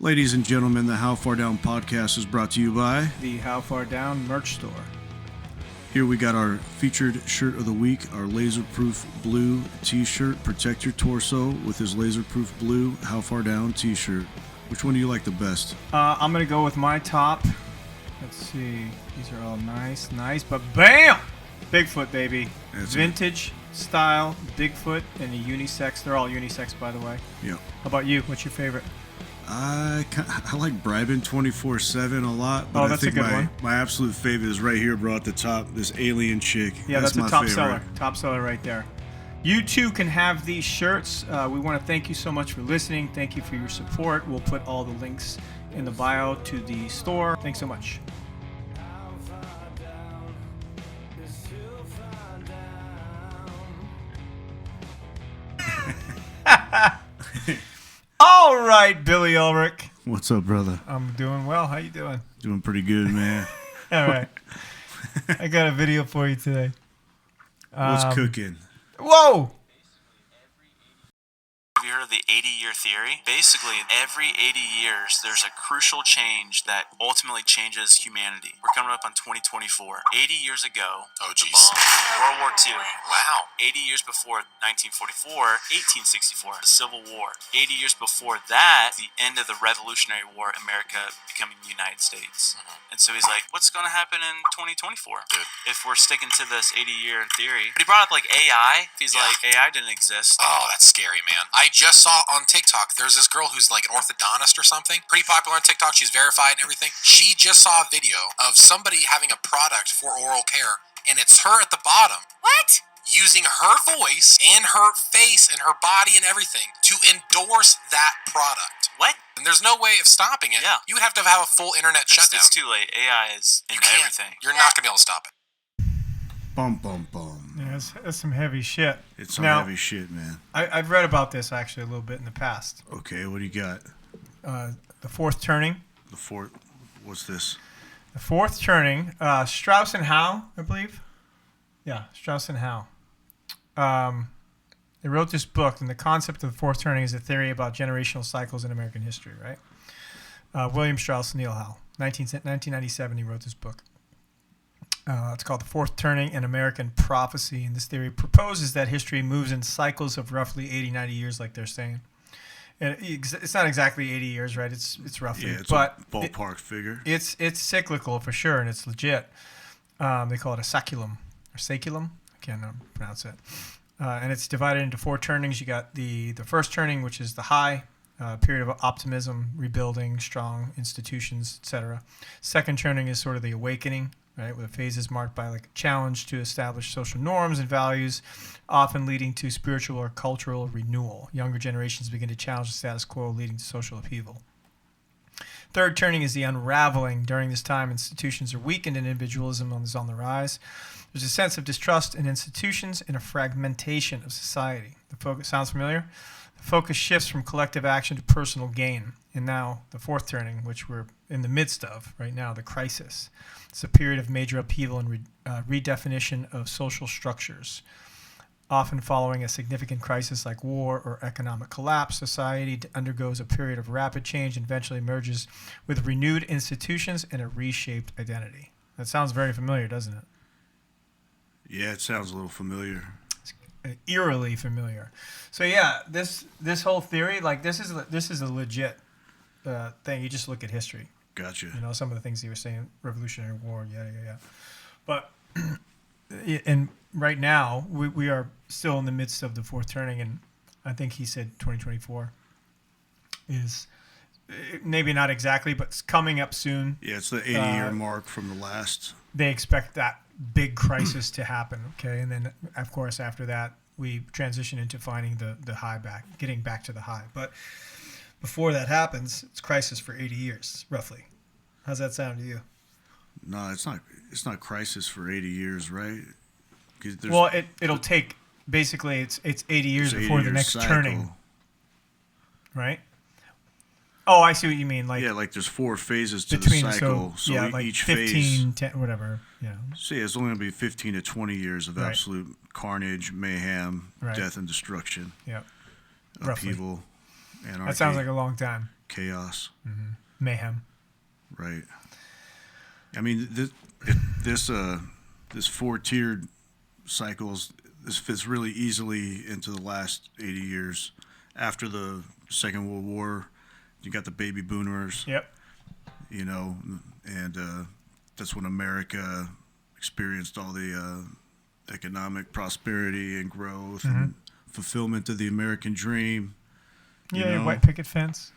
Ladies and gentlemen, the How Far Down podcast is brought to you by the How Far Down merch store. Here we got our featured shirt of the week, our laserproof blue t-shirt. Protect your torso with his laserproof blue How Far Down t-shirt. Which one do you like the best? I'm going to go with my top. Let's see. These are all nice, but bam! Bigfoot, baby. That's Vintage style Bigfoot and a unisex. They're all unisex, by the way. Yeah. How about you? What's your favorite? I like Bribin 24/7 a lot, but that's I think a good one. my absolute favorite is right here, bro, at the top. This alien chick. Yeah, that's my a top favorite. seller. Top seller right there. You too can have these shirts. We want to thank you so much for listening. Thank you for your support. We'll put all the links in the bio to the store. Thanks so much. All right, Billy Ulrich. What's up, brother? I'm doing well. How you doing? Doing pretty good, man. All right. I got a video for you today. What's cooking? Whoa! Have you heard of the 80-year theory? Basically, every 80 years, there's a crucial change that ultimately changes humanity. We're coming up on 2024. 80 years ago, World War II. Wow. 80 years before 1944, 1864, the Civil War. 80 years before that, the end of the Revolutionary War, America becoming the United States. And so he's like, what's going to happen in 2024? Dude. If we're sticking to this 80-year theory. But he brought up like AI. He's like, AI didn't exist. Oh, that's scary, man. I just saw on TikTok, there's this girl who's like an orthodontist or something. Pretty popular on TikTok. She's verified and everything. She just saw a video of somebody having a product for oral care, and it's her at the bottom. What? Using her voice and her face and her body and everything to endorse that product. What? And there's no way of stopping it. Yeah. You would have to have a full internet shutdown. It's too late. AI is in You can't. everything. You're not going to be able to stop it. Bum, bum, bum. Yeah, that's some heavy shit. It's some heavy shit, man. I've read about this actually a little bit in the past. Okay, what do you got? The fourth turning. What's this? The fourth turning. Strauss and Howe, I believe. Yeah, Strauss and Howe. They wrote this book, and the concept of the fourth turning is a theory about generational cycles in American history, right? William Strauss Neil Howe. 1997, he wrote this book. It's called The Fourth Turning, an American Prophecy, and this theory proposes that history moves in cycles of roughly 80, 90 years, like they're saying. And it's not exactly 80 years, right? It's roughly. Yeah, it's but a ballpark figure. It's cyclical for sure, and it's legit. They call it a saculum, or saculum. I can't pronounce it. And it's divided into four turnings. You got the first turning, which is the high, period of optimism, rebuilding, strong institutions, etc. Second turning is sort of the awakening, right, where the phase is marked by like a challenge to establish social norms and values, often leading to spiritual or cultural renewal. Younger generations begin to challenge the status quo, leading to social upheaval. Third turning is the unraveling. During this time, institutions are weakened and individualism is on the rise. There's a sense of distrust in institutions and a fragmentation of society. The focus sounds familiar? The focus shifts from collective action to personal gain. And now the fourth turning, which we're in the midst of right now, the crisis. It's a period of major upheaval and redefinition of social structures. Often following a significant crisis like war or economic collapse, society undergoes a period of rapid change and eventually emerges with renewed institutions and a reshaped identity. That sounds very familiar, doesn't it? Yeah, it sounds a little familiar. It's eerily familiar. So yeah, this whole theory, like this is a legit thing. You just look at history. Gotcha. You know, some of the things he was saying, Revolutionary War, yeah. But and right now we are still in the midst of the fourth turning, and I think he said 2024 is maybe not exactly, but it's coming up soon. Yeah, it's the 80-year mark from the last. They expect that big crisis to happen, okay? And then, of course, after that, we transition into finding the high back, getting back to the high. But before that happens, it's crisis for 80 years, roughly. How's that sound to you? No, it's not crisis for 80 years, right? Well, it'll take, basically, it's 80 years before the next cycle. turning, right? Oh, I see what you mean. Like yeah, like there's four phases to between, the cycle. So yeah, like each 15, phase, 10, whatever. Yeah. So yeah, it's only going to be 15 to 20 years of Right. absolute carnage, mayhem, Right. death, and destruction. Yeah. Roughly. Upheaval, anarchy. That sounds like a long time. chaos, mayhem. right? I mean, this 4-tiered cycles, this fits really easily into the last 80 years. After the Second World War, you got the baby boomers. Yep. You know, and that's when America experienced all the economic prosperity and growth and fulfillment of the American dream. Yeah, white picket fence.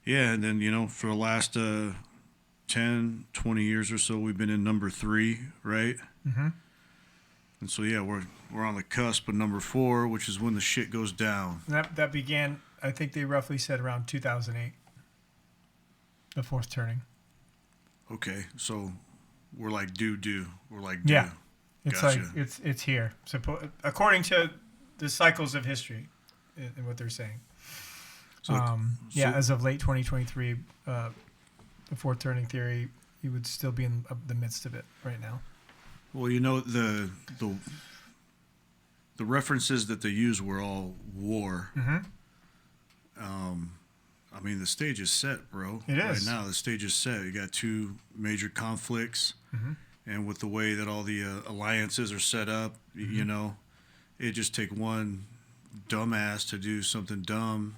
Yeah, and then, you know, for the last 10, 20 years or so, we've been in number 3, right? Mm-hmm. And so, yeah, we're on the cusp of number 4, which is when the shit goes down. That began, I think they roughly said around 2008, the fourth turning. Okay, so we're like due. We're like due. Yeah, it's Gotcha. like it's here. According to the cycles of history, and what they're saying. As of late 2023, the fourth turning theory, you would still be in the midst of it right now. Well, you know, the references that they use were all war. Mm-hmm. I mean, the stage is set, bro. It is. Right now, the stage is set. You got 2 major conflicts, and with the way that all the alliances are set up, you know, it just take one dumbass to do something dumb,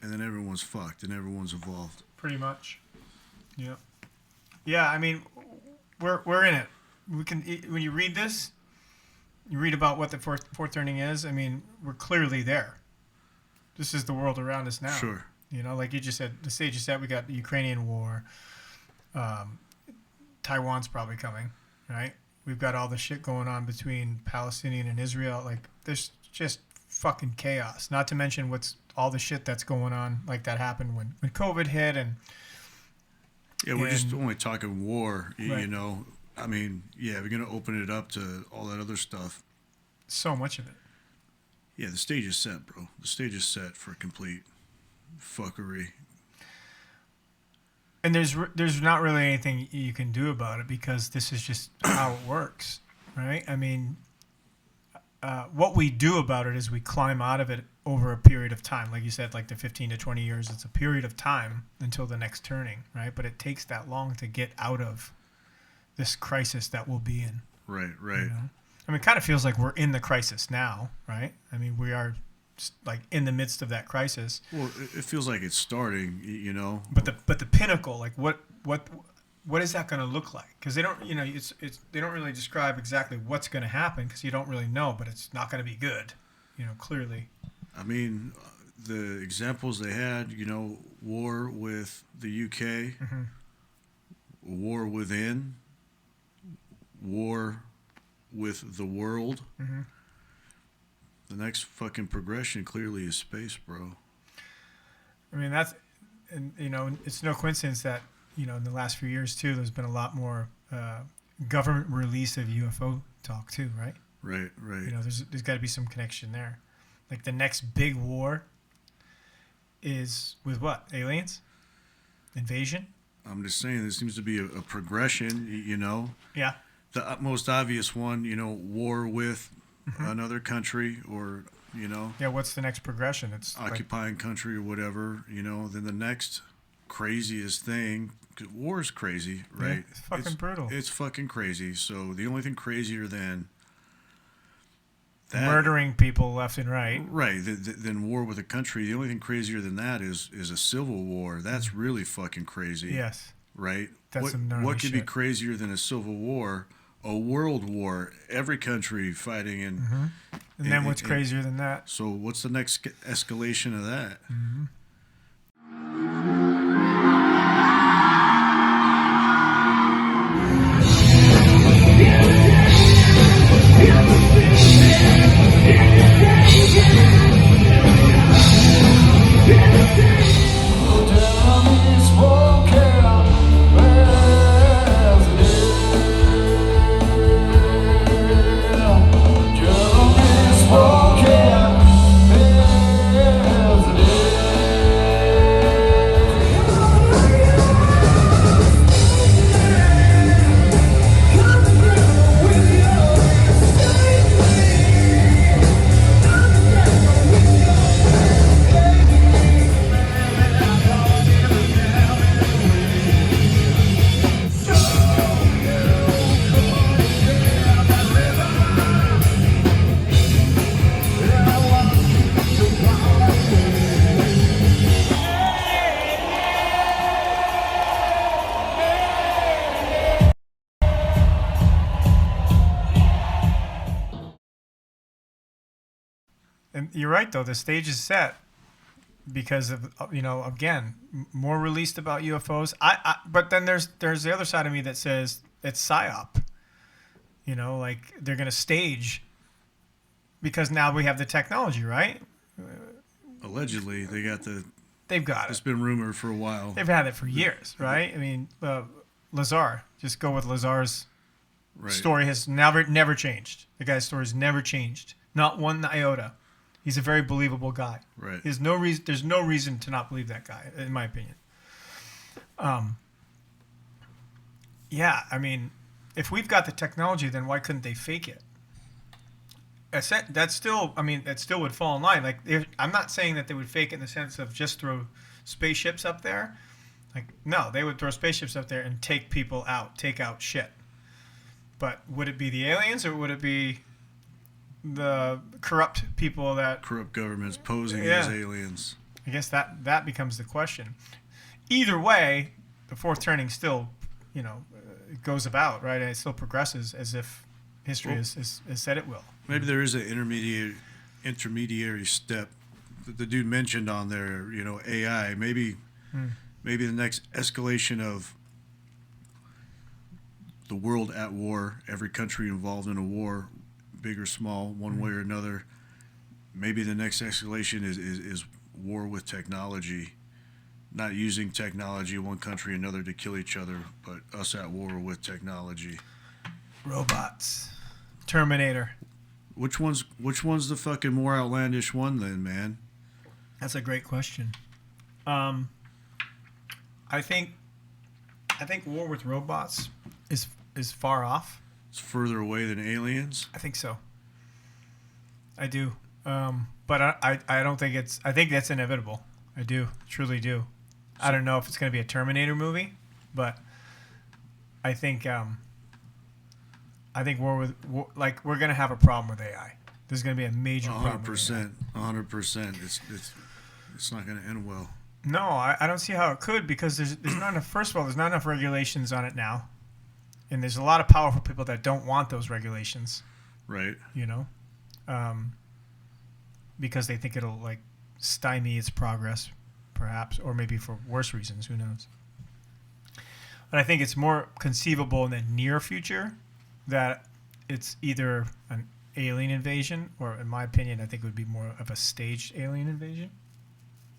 and then everyone's fucked and everyone's involved. Pretty much. Yeah. Yeah, I mean, we're in it. We can, when you read this, you read about what the fourth turning is. I mean, we're clearly there. This is the world around us now. Sure. You know, like you just said, the stage is set. We got the Ukrainian war. Taiwan's probably coming, right? We've got all the shit going on between Palestinian and Israel. Like, there's just fucking chaos. Not to mention all the shit that's going on, like that happened when COVID hit. And yeah, we're just only talking war, right. You know. I mean, yeah, we're going to open it up to all that other stuff. So much of it. Yeah, the stage is set, bro. The stage is set for complete fuckery. And there's not really anything you can do about it because this is just how it works, right? I mean, what we do about it is we climb out of it over a period of time. Like you said, like the 15 to 20 years, it's a period of time until the next turning, right? But it takes that long to get out of this crisis that we'll be in. Right. You know? I mean, it kind of feels like we're in the crisis now, right? I mean, we are like in the midst of that crisis. Well, it feels like it's starting, you know. But the pinnacle, like what is that going to look like? Because they don't, you know, they don't really describe exactly what's going to happen because you don't really know. But it's not going to be good, you know, clearly. I mean, the examples they had, you know, war with the UK, war within, war with the world. The next fucking progression clearly is space, bro. I mean, and you know, it's no coincidence that, you know, in the last few years too, there's been a lot more government release of UFO talk too, right? Right. You know, there's got to be some connection there. Like the next big war is with what? Aliens? Invasion? I'm just saying there seems to be a progression, you know. Yeah. The most obvious one, you know, war with another country or, you know. Yeah, what's the next progression? It's occupying country or whatever, you know. Then the next craziest thing, 'cause war is crazy, right? Yeah, it's fucking brutal. It's fucking crazy. So the only thing crazier than that, murdering people left and right. Right. Than war with a country, the only thing crazier than that is a civil war. That's really fucking crazy. Yes. Right? That's some gnarly what could be shit. crazier than a civil war? A world war, every country fighting in. And then what's crazier than that? So what's the next escalation of that? And you're right, though. The stage is set because of, again, more released about UFOs. But then there's the other side of me that says it's psyop. Like they're going to stage because now we have the technology, right? Allegedly, they've got it. It's been rumored for a while. They've had it for years, right? I mean, Lazar, just go with Lazar's story has never changed. The guy's story's never changed. Not one iota. He's a very believable guy. Right. There's no reason to not believe that guy, in my opinion. Yeah, I mean, if we've got the technology, then why couldn't they fake it? That still would fall in line. Like, I'm not saying that they would fake it in the sense of just throw spaceships up there. Like, no, they would throw spaceships up there and take people out, take out shit. But would it be the aliens or would it be the corrupt people corrupt governments posing as aliens? I guess that becomes the question. Either way, the fourth turning still, it goes about, right? And it still progresses as if history has said it will. Maybe there is an intermediary step that the dude mentioned on there, AI. Maybe the next escalation of the world at war, every country involved in a war, big or small, one way or another. Maybe the next escalation is war with technology, not using technology, one country or another, to kill each other, but us at war with technology. Robots. Terminator. Which one's the fucking more outlandish one then, man? That's a great question. I think war with robots is far off. It's further away than aliens? I think so. I do. But I don't think it's... I think that's inevitable. I do. Truly do. I don't know if it's going to be a Terminator movie, but I think we're going to have a problem with AI. There's going to be a major problem. 100%. It's not going to end well. No, I don't see how it could, because there's not enough. First of all, there's not enough regulations on it now, and there's a lot of powerful people that don't want those regulations. Right. Because they think it'll stymie its progress, perhaps, or maybe for worse reasons. Who knows? But I think it's more conceivable in the near future that it's either an alien invasion, or, in my opinion, I think it would be more of a staged alien invasion,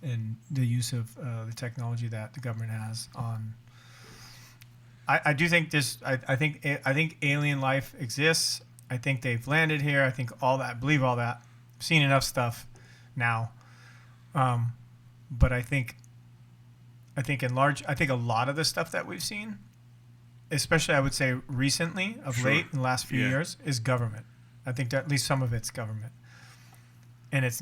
and the use of the technology that the government has on. I do think this. I think alien life exists. I think they've landed here. I think all that. I believe all that. I've seen enough stuff now, but I think in large. I think a lot of the stuff that we've seen, especially I would say recently, late in the last few years, is government. I think that at least some of it's government, and it's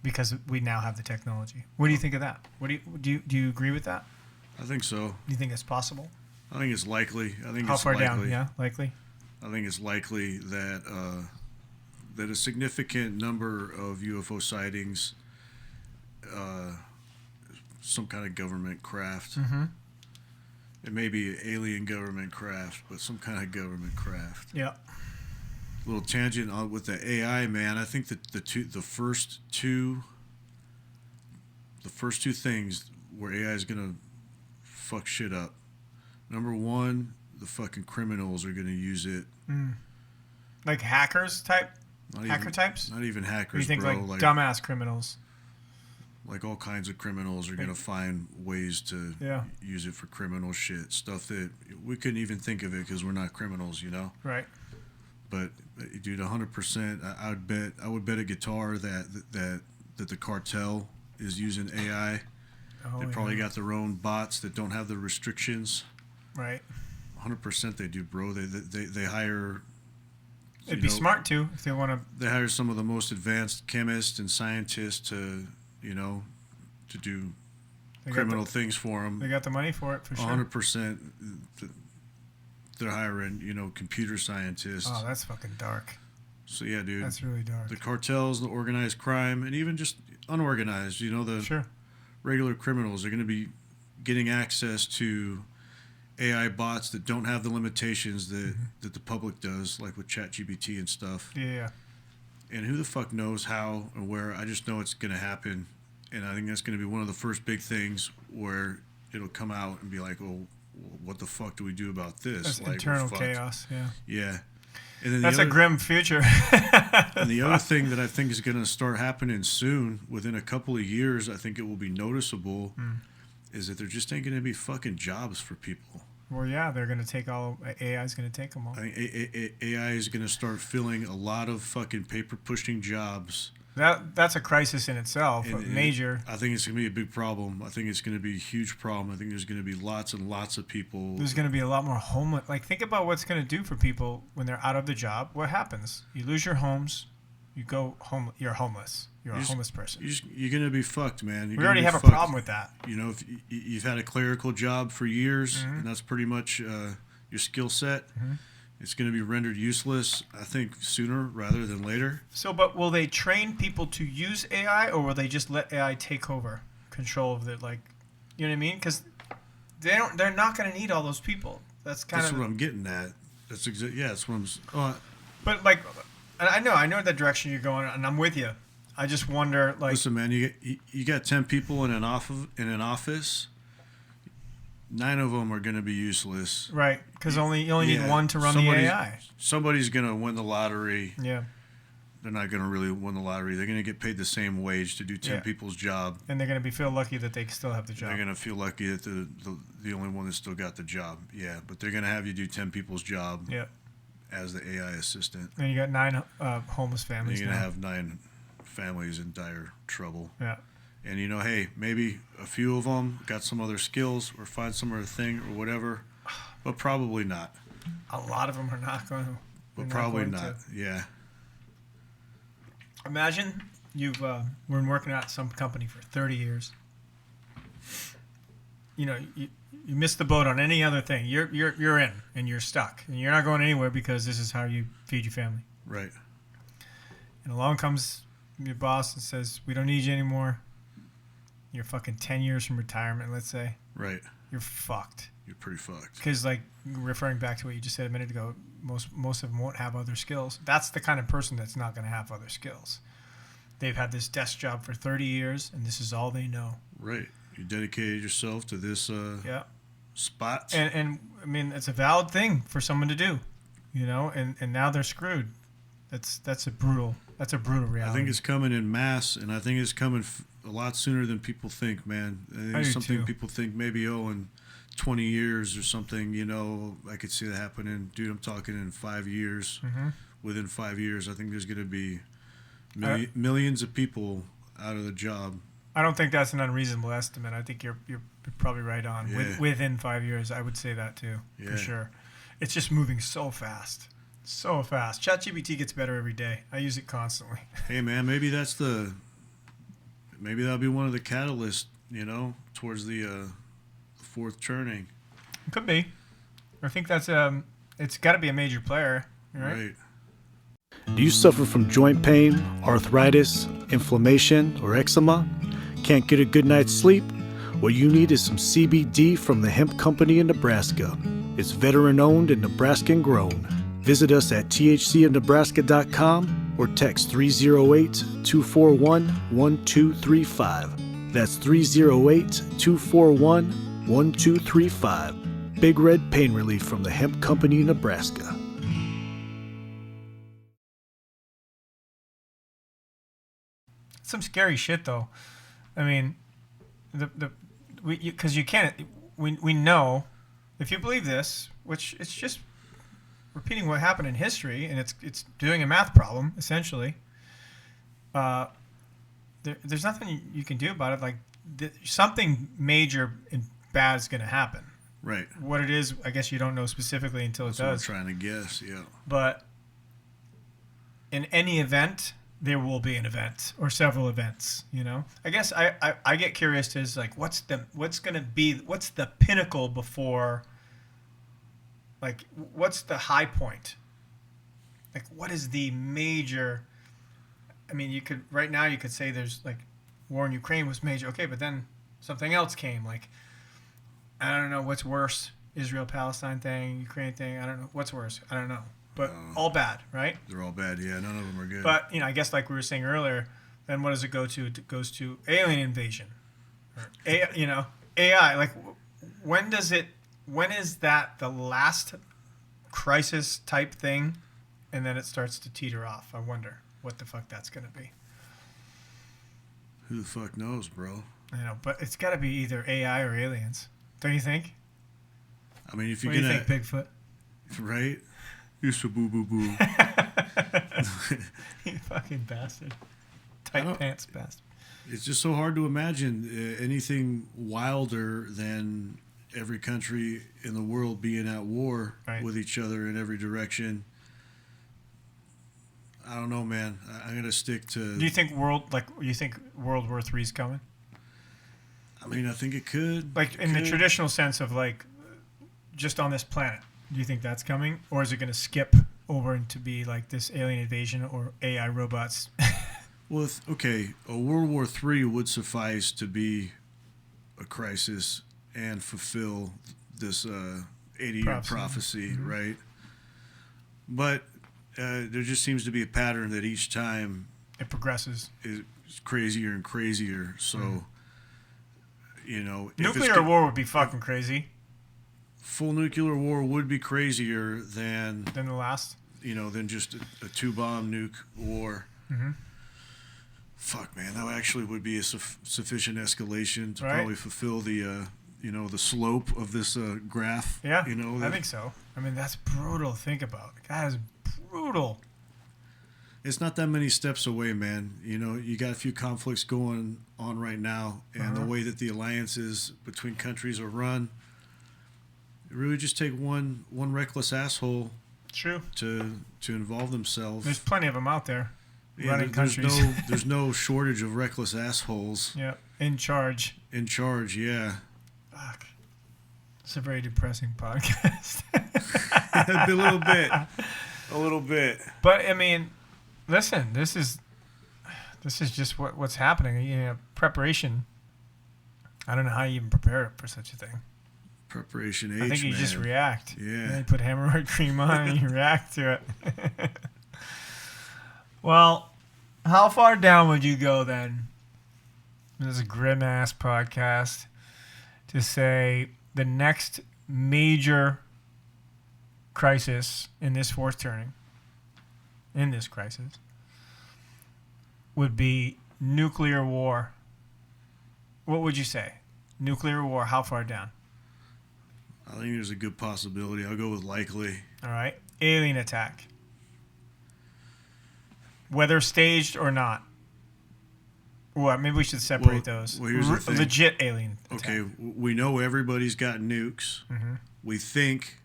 because we now have the technology. What do you think of that? What do you agree with that? I think so. Do you think it's possible? I think it's likely. How far down? Yeah, likely. I think it's likely that a significant number of UFO sightings, some kind of government craft. Mm-hmm. It may be an alien government craft, but some kind of government craft. Yeah. Little tangent on with the AI, man. I think that the first two things where AI is gonna fuck shit up. Number one, the fucking criminals are gonna use it. Like hackers type? Types? Not even hackers, you think bro. Like dumbass criminals? Like all kinds of criminals are gonna find ways to use it for criminal shit. Stuff that we couldn't even think of it because we're not criminals, Right. But dude, 100%. I would bet a guitar that the cartel is using AI. They probably got their own bots that don't have the restrictions. Right. 100% they do, bro. They hire. It'd be smart too if they want to. They hire some of the most advanced chemists and scientists to do criminal things for them. They got the money for it, for sure. 100%. They're hiring, computer scientists. Oh, that's fucking dark. So yeah, dude. That's really dark. The cartels, the organized crime, and even just unorganized, the regular criminals are going to be getting access to AI bots that don't have the limitations that the public does, like with ChatGPT and stuff. Yeah. And who the fuck knows how or where? I just know it's going to happen. And I think that's going to be one of the first big things where it'll come out and be like, oh, what the fuck do we do about this? That's like, internal chaos, yeah. Yeah. And then that's a grim future. And the other thing that I think is going to start happening soon, within a couple of years, I think it will be noticeable, is that there just ain't going to be fucking jobs for people. Well, yeah, they're going to take AI is going to take them all. I think AI is going to start filling a lot of fucking paper-pushing jobs. That's a crisis in itself, major. I think it's going to be a big problem. I think it's going to be a huge problem. I think there's going to be lots and lots of people. There's going to be a lot more homeless. Like, think about what's going to do for people when they're out of the job. What happens? You lose your homes. You go home. You're homeless. You're a homeless person. You're going to be fucked, man. We already have a problem with that. You know, if you've had a clerical job for years, and that's pretty much your skill set, it's going to be rendered useless, I think, sooner rather than later. So, but will they train people to use AI, or will they just let AI take over control of it? Like, you know what I mean? Because they're not going to need all those people. That's what I'm getting at. That's what I'm. But like, I know the direction you're going, and I'm with you. I just wonder, like, listen, man, you got 10 people in an office. 9 of them are going to be useless. Right, because you only need one to run the AI. Somebody's going to win the lottery. Yeah. They're not going to really win the lottery. They're going to get paid the same wage to do 10 people's job. And they're going to feel lucky that they still have the job. They're going to feel lucky that the only one that still got the job. Yeah, but they're going to have you do 10 people's job as the AI assistant. And you got 9 homeless families. And you're going to have 9 families in dire trouble. Yeah. And, you know, hey, maybe a few of them got some other skills or find some other thing or whatever, but probably not. A lot of them are not going to. But probably not. Yeah. Imagine you've been working at some company for 30 years. You know, you missed the boat on any other thing. You're in and you're stuck. And you're not going anywhere because this is how you feed your family. Right. And along comes your boss and says, we don't need you anymore. You're fucking 10 years from retirement, let's say. Right. You're fucked. You're pretty fucked. Because, like, referring back to what you just said a minute ago, most of them won't have other skills. That's the kind of person that's not going to have other skills. They've had this desk job for 30 years, and this is all they know. Right. You dedicated yourself to this spot. And I mean, it's a valid thing for someone to do, you know, and now they're screwed. That's a brutal reality. I think it's coming in mass, and I think it's coming a lot sooner than people think, man. I think it's something people think maybe, in 20 years or something, you know, I could see that happening. Dude, I'm talking in 5 years. Within 5 years, I think there's going to be millions of people out of the job. I don't think that's an unreasonable estimate. I think you're probably right on. Yeah. Within 5 years, I would say that too, for sure. It's just moving so fast. So fast. ChatGPT gets better every day. I use it constantly. Hey, man, maybe that'll be one of the catalysts, you know, towards the fourth turning. Could be. I think that's it's got to be a major player, right? Do you suffer from joint pain, arthritis, inflammation, or eczema? Can't get a good night's sleep? What you need is some CBD from the hemp company in Nebraska. It's veteran-owned and Nebraskan-grown. Visit us at thcofnebraska.com or text 308-241-1235. That's 308-241-1235. Big Red Pain Relief from the Hemp Company, Nebraska. Some scary shit, though. I mean, because you can't. We know, if you believe this, which it's just repeating what happened in history, and it's doing a math problem essentially. There's nothing you can do about it. Like something major and bad is going to happen. Right. What it is, I guess you don't know specifically until That's it does. What I'm trying to guess. Yeah. But in any event, there will be an event or several events. You know, I guess I get curious to is like what's the pinnacle before. Like, what's the high point? Like, what is the major? I mean, right now you could say there's like war in Ukraine was major. Okay, but then something else came. Like, I don't know what's worse, Israel-Palestine thing, Ukraine thing. I don't know what's worse. I don't know. but all bad, right? They're all bad. Yeah, none of them are good. But I guess like we were saying earlier, then what does it go to? It goes to alien invasion, or AI. Like, when is that the last crisis type thing, and then it starts to teeter off? I wonder what the fuck that's gonna be. Who the fuck knows, bro? But it's got to be either AI or aliens, don't you think? I mean, if you're What do gonna you think, Bigfoot? right, you so boo boo boo. You fucking bastard, tight pants bastard. It's just so hard to imagine anything wilder than every country in the world being at war with each other in every direction. I don't know, man. I'm gonna stick to. Do you think World War III is coming? I mean, I think it could. Like in the traditional sense of like, just on this planet. Do you think that's coming, or is it going to skip over into be like this alien invasion or AI robots? Well, a World War III would suffice to be a crisis and fulfill this 80-year prophecy, right? But there just seems to be a pattern that each time it progresses. It's crazier and crazier. So, nuclear war would be fucking crazy. Full nuclear war would be crazier than the last. Than just a two-bomb nuke war. Mm-hmm. Fuck, man, that actually would be a sufficient escalation to probably fulfill the the slope of this graph. Yeah, I think so. I mean, that's brutal to think about. That is brutal. It's not that many steps away, man. You got a few conflicts going on right now, and the way that the alliances between countries are run, it really just take one reckless asshole. True. To involve themselves. There's plenty of them out there. Running countries. There's no shortage of reckless assholes. Yeah, in charge. Yeah. Fuck. It's a very depressing podcast. A little bit. But I mean, listen, this is just what's happening. Preparation. I don't know how you even prepare for such a thing. Preparation H, I think you just react. Yeah. You put hemorrhoid cream on and you react to it. Well, how far down would you go then? This is a grim ass podcast to say the next major crisis in this fourth turning, in this crisis, would be nuclear war. What would you say? Nuclear war, how far down? I think there's a good possibility. I'll go with likely. All right. Alien attack. Whether staged or not. Well, maybe we should separate those. Well, here's the thing. Legit alien attack. Okay, we know everybody's got nukes. Mm-hmm. We think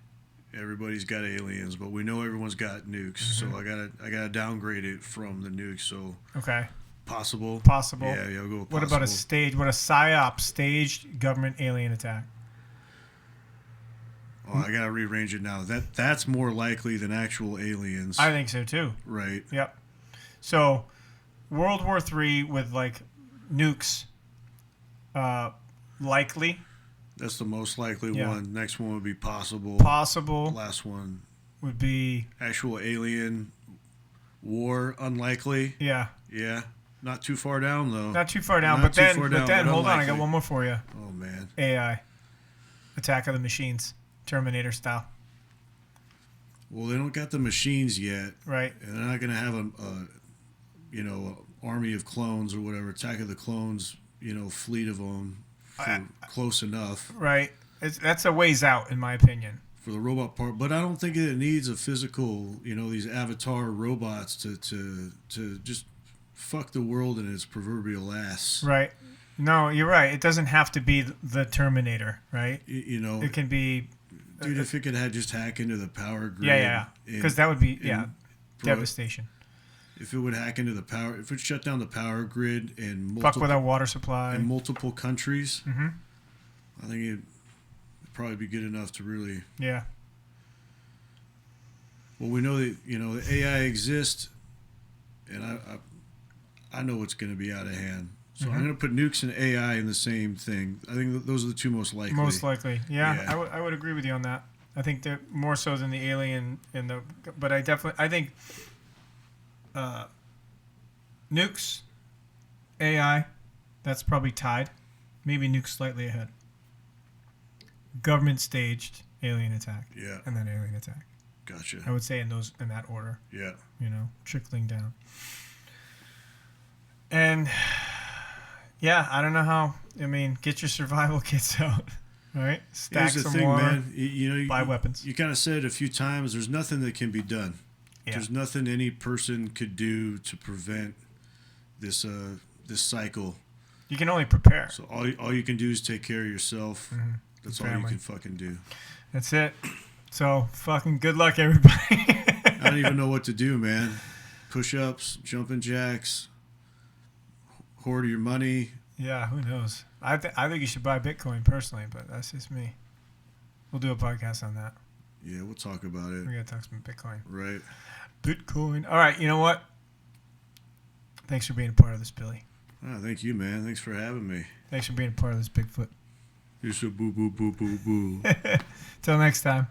everybody's got aliens, but we know everyone's got nukes. Mm-hmm. So I gotta downgrade it from the nukes. So okay. Possible. Yeah, I'll go with possible. What about a PSYOP staged government alien attack? Oh, I gotta rearrange it now. That's more likely than actual aliens. I think so too. Right. Yep. So, World War III with like nukes, likely. That's the most likely one. Next one would be possible. Possible. Last one would be actual alien war. Unlikely. Yeah. Yeah. Not too far down though. Not too far down. But then hold on, I got one more for you. Oh man. AI. Attack of the Machines. Terminator style. Well, they don't got the machines yet. Right. And they're not going to have a army of clones or whatever. Attack of the Clones, fleet of them for close enough. Right. That's a ways out, in my opinion. For the robot part. But I don't think it needs a physical, these avatar robots to just fuck the world in its proverbial ass. Right. No, you're right. It doesn't have to be the Terminator, right? It can be... Dude, if it could just hack into the power grid. Yeah. Because that would be, devastation. If it would hack into the power... If it shut down the power grid and... Fuck with our water supply. In multiple countries, mm-hmm. I think it'd probably be good enough to really... Yeah. Well, we know that, the AI exists, and I know it's going to be out of hand. So I'm going to put nukes and AI in the same thing. I think those are the two most likely. Most likely, yeah. I would agree with you on that. I think they're more so than the alien and the. But I think nukes, AI, that's probably tied. Maybe nukes slightly ahead. Government staged alien attack. Yeah. And then alien attack. Gotcha. I would say in that order. Yeah. You know, trickling down. And yeah, I don't know how. I mean, get your survival kits out, right? Stack Here's the some thing, water. man. You buy weapons. You kind of said it a few times. There's nothing that can be done. Yeah. There's nothing any person could do to prevent this cycle. You can only prepare. So all you can do is take care of yourself. Mm-hmm. That's all you can fucking do. That's it. So fucking good luck, everybody. I don't even know what to do, man. Push-ups, jumping jacks, hoard your money. Yeah, who knows? I think you should buy Bitcoin personally, but that's just me. We'll do a podcast on that. Yeah, we'll talk about it. We gotta talk some Bitcoin. Right. Bitcoin. All right, you know what? Thanks for being a part of this, Billy. Oh, thank you, man. Thanks for having me. Thanks for being a part of this, Bigfoot. You're so boo boo boo boo boo. Till next time.